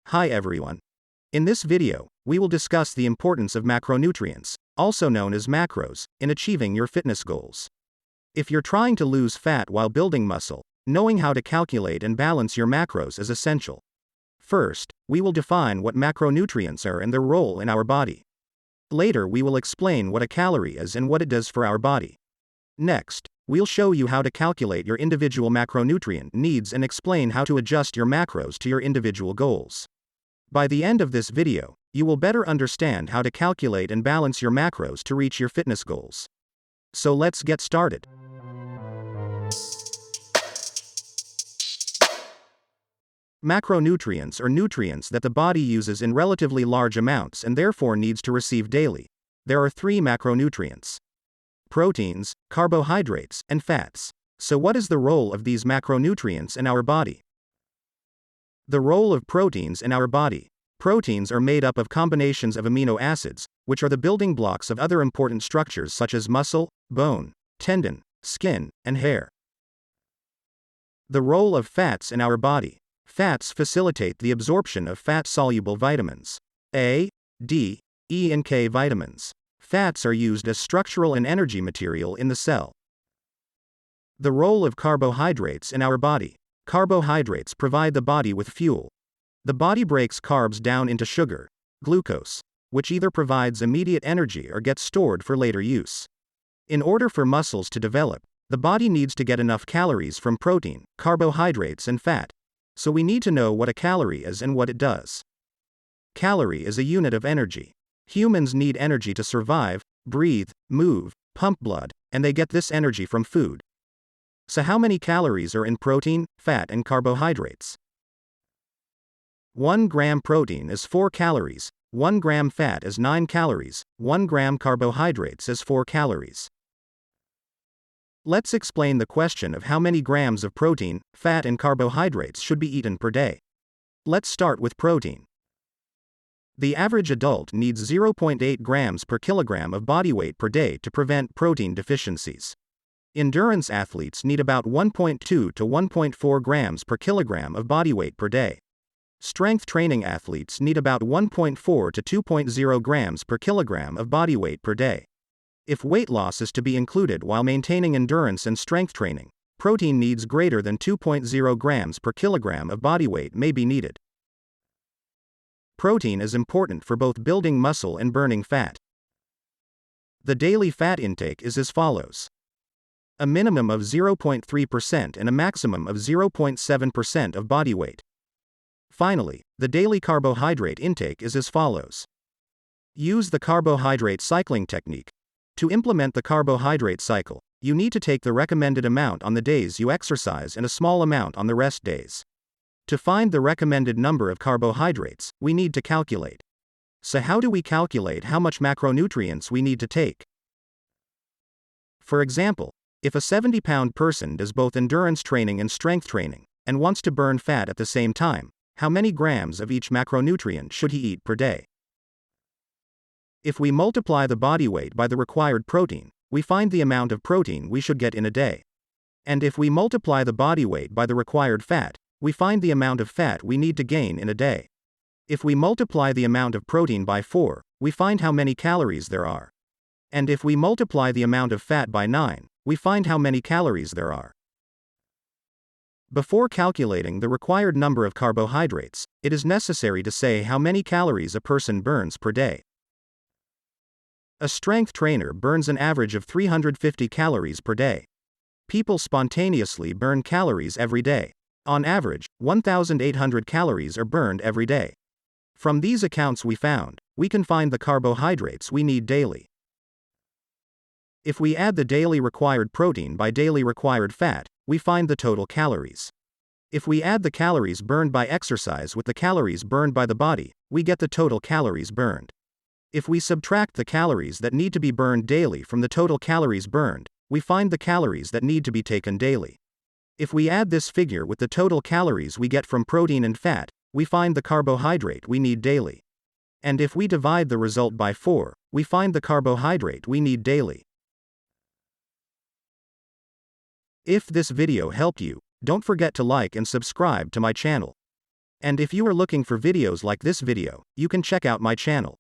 Hi everyone. In this video, we will discuss the importance of macronutrients, also known as macros, in achieving your fitness goals. If you're trying to lose fat while building muscle, knowing how to calculate and balance your macros is essential. First, we will define what macronutrients are and their role in our body. Later, we will explain what a calorie is and what it does for our body. Next, we'll show you how to calculate your individual macronutrient needs and explain how to adjust your macros to your individual goals. By the end of this video, you will better understand how to calculate and balance your macros to reach your fitness goals. So let's get started. Macronutrients are nutrients that the body uses in relatively large amounts and therefore needs to receive daily. There are three macronutrients: proteins, carbohydrates, and fats. So what is the role of these macronutrients in our body? The role of proteins in our body. Proteins are made up of combinations of amino acids, which are the building blocks of other important structures such as muscle, bone, tendon, skin, and hair. The role of fats in our body. Fats facilitate the absorption of fat-soluble vitamins A, D, E, and K vitamins. Fats are used as structural and energy material in the cell. The role of carbohydrates in our body. Carbohydrates provide the body with fuel. The body breaks carbs down into sugar, glucose, which either provides immediate energy or gets stored for later use. In order for muscles to develop, the body needs to get enough calories from protein, carbohydrates, and fat. So we need to know what a calorie is and what it does. Calorie is a unit of energy. Humans need energy to survive, breathe, move, pump blood, and they get this energy from food. So how many calories are in protein, fat, and carbohydrates? 1 gram protein is 4 calories, 1 gram fat is 9 calories, 1 gram carbohydrates is 4 calories. Let's explain the question of how many grams of protein, fat, and carbohydrates should be eaten per day. Let's start with protein. The average adult needs 0.8 grams per kilogram of body weight per day to prevent protein deficiencies. Endurance athletes need about 1.2 to 1.4 grams per kilogram of body weight per day. Strength training athletes need about 1.4 to 2.0 grams per kilogram of body weight per day. If weight loss is to be included while maintaining endurance and strength training, protein needs greater than 2.0 grams per kilogram of body weight may be needed. Protein is important for both building muscle and burning fat. The daily fat intake is as follows: a minimum of 0.3% and a maximum of 0.7% of body weight. Finally, the daily carbohydrate intake is as follows. Use the carbohydrate cycling technique. To implement the carbohydrate cycle, you need to take the recommended amount on the days you exercise and a small amount on the rest days. To find the recommended number of carbohydrates, we need to calculate. So how do we calculate how much macronutrients we need to take? For example, if a 70-pound person does both endurance training and strength training, and wants to burn fat at the same time, how many grams of each macronutrient should he eat per day? If we multiply the body weight by the required protein, we find the amount of protein we should get in a day. And if we multiply the body weight by the required fat, we find the amount of fat we need to gain in a day. If we multiply the amount of protein by 4, we find how many calories there are. And if we multiply the amount of fat by 9, we find how many calories there are. Before calculating the required number of carbohydrates, it is necessary to say how many calories a person burns per day. A strength trainer burns an average of 350 calories per day. People spontaneously burn calories every day. On average, 1,800 calories are burned every day. From these accounts we can find the carbohydrates we need daily. If we add the daily required protein by daily required fat, we find the total calories. If we add the calories burned by exercise with the calories burned by the body, we get the total calories burned. If we subtract the calories that need to be burned daily from the total calories burned, we find the calories that need to be taken daily. If we add this figure with the total calories we get from protein and fat, we find the carbohydrate we need daily. And if we divide the result by 4, we find the carbohydrate we need daily. If this video helped you, don't forget to like and subscribe to my channel. And if you are looking for videos like this video, you can check out my channel.